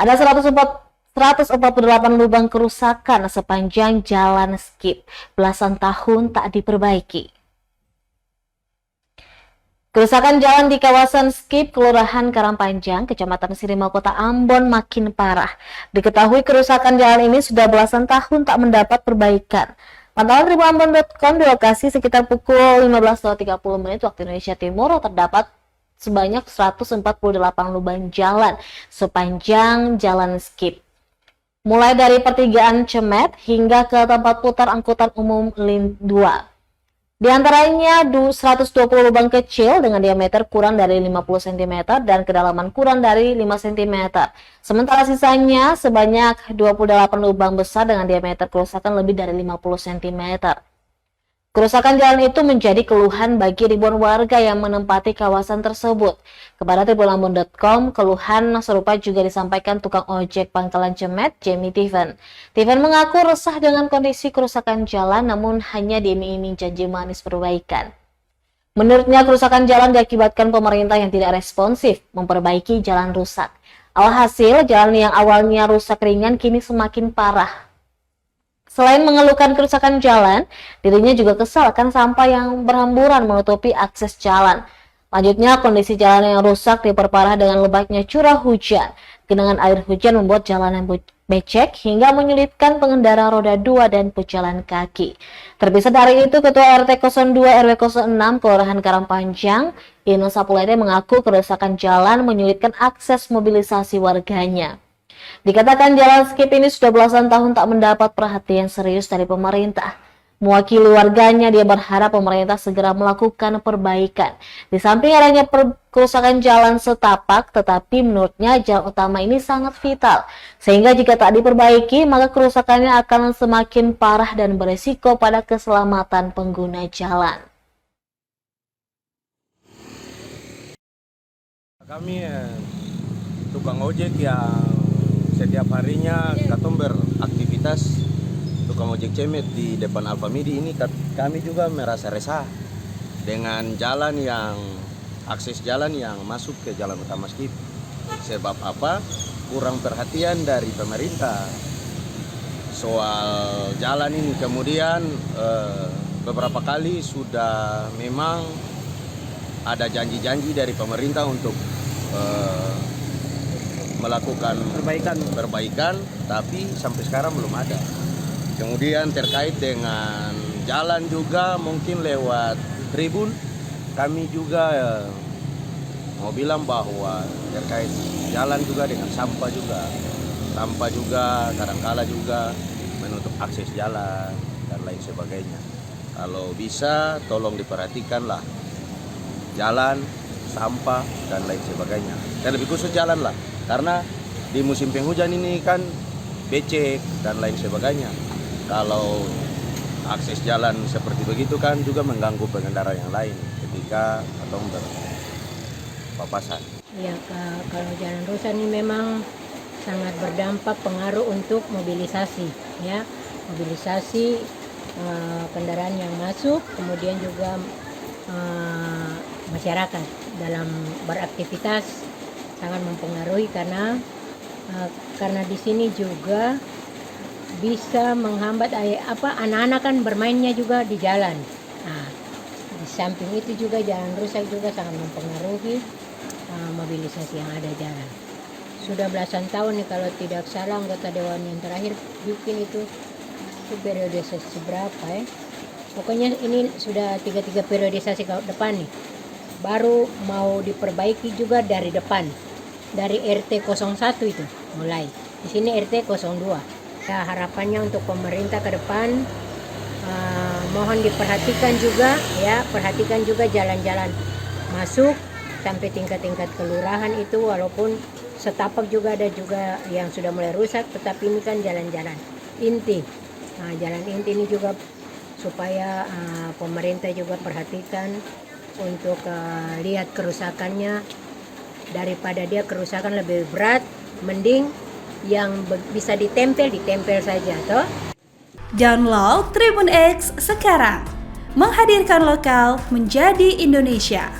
Ada 148 lubang kerusakan sepanjang jalan Skip. Belasan tahun tak diperbaiki. Kerusakan jalan di kawasan Skip, Kelurahan Karangpanjang, Kecamatan Sirimau, Kota Ambon makin parah. Diketahui kerusakan jalan ini sudah belasan tahun tak mendapat perbaikan. Pantauan tribunambon.com di lokasi sekitar pukul 15.30 waktu Indonesia Timur terdapat sebanyak 148 lubang jalan sepanjang jalan Skip. Mulai dari pertigaan Cemet hingga ke tempat putar angkutan umum Lin 2. Di antaranya 120 lubang kecil dengan diameter kurang dari 50 cm dan kedalaman kurang dari 5 cm. Sementara sisanya sebanyak 28 lubang besar dengan diameter kerusakan lebih dari 50 cm. Kerusakan jalan itu menjadi keluhan bagi ribuan warga yang menempati kawasan tersebut. Kepada tribunambon.com, keluhan serupa juga disampaikan tukang ojek Pangkalan Cemet, Jamie Tiven. Tiven mengaku resah dengan kondisi kerusakan jalan, namun hanya diiming-iming janji manis perbaikan. Menurutnya, kerusakan jalan diakibatkan pemerintah yang tidak responsif memperbaiki jalan rusak. Alhasil, jalan yang awalnya rusak ringan kini semakin parah. Selain mengeluhkan kerusakan jalan, dirinya juga kesal akan sampah yang berhamburan menutupi akses jalan. Lanjutnya, kondisi jalan yang rusak diperparah dengan lebatnya curah hujan. Genangan air hujan membuat jalanan becek hingga menyulitkan pengendara roda 2 dan pejalan kaki. Terpisah dari itu, Ketua RT 02 RW 06 Kelurahan Karangpanjang, Ino Sapulede mengaku kerusakan jalan menyulitkan akses mobilisasi warganya. Dikatakan jalan Skip ini sudah belasan tahun tak mendapat perhatian serius dari pemerintah. Mewakili warganya, dia berharap pemerintah segera melakukan perbaikan. Di samping adanya kerusakan jalan setapak, tetapi menurutnya jalan utama ini sangat vital. Sehingga jika tak diperbaiki, maka kerusakannya akan semakin parah dan beresiko pada keselamatan pengguna jalan. Kami tukang ojek yang setiap harinya katong beraktivitas tukang ojek Cemet di depan Alfamidi ini, kami juga merasa resah dengan jalan yang akses jalan yang masuk ke jalan utama Skip. Sebab apa? Kurang perhatian dari pemerintah soal jalan ini. Kemudian beberapa kali sudah memang ada janji-janji dari pemerintah untuk melakukan perbaikan, tapi sampai sekarang belum ada. Kemudian terkait dengan jalan juga mungkin lewat tribun, kami juga mau bilang bahwa terkait jalan juga dengan sampah juga kadangkala juga menutup akses jalan dan lain sebagainya. Kalau bisa tolong diperhatikanlah jalan, sampah dan lain sebagainya. Dan lebih khusus jalan lah. Karena di musim penghujan ini kan becek dan lain sebagainya. Kalau akses jalan seperti begitu kan juga mengganggu pengendara yang lain ketika atau berpapasan. Ya, kalau jalan rusak ini memang sangat berdampak pengaruh untuk mobilisasi, ya, mobilisasi kendaraan yang masuk, kemudian juga masyarakat dalam beraktivitas sangat mempengaruhi karena di sini juga bisa menghambat anak-anak kan bermainnya juga di jalan. Nah, di samping itu juga jalan rusak juga sangat mempengaruhi mobilisasi yang ada jalan. Sudah belasan tahun nih kalau tidak salah anggota dewan yang terakhir bikin itu periodisasi berapa ya? Pokoknya ini sudah 3 periodisasi ke depan nih. Baru mau diperbaiki juga dari depan. Dari RT 01 itu mulai. Di sini RT 02. Ya, harapannya untuk pemerintah ke depan mohon diperhatikan juga ya, perhatikan juga jalan-jalan masuk sampai tingkat-tingkat kelurahan itu, walaupun setapak juga ada juga yang sudah mulai rusak, tetapi ini kan jalan-jalan inti. Nah, jalan inti ini juga supaya pemerintah juga perhatikan untuk lihat kerusakannya. Daripada dia kerusakan lebih berat, mending yang bisa ditempel saja, toh. Download Tribun X sekarang, menghadirkan lokal menjadi Indonesia.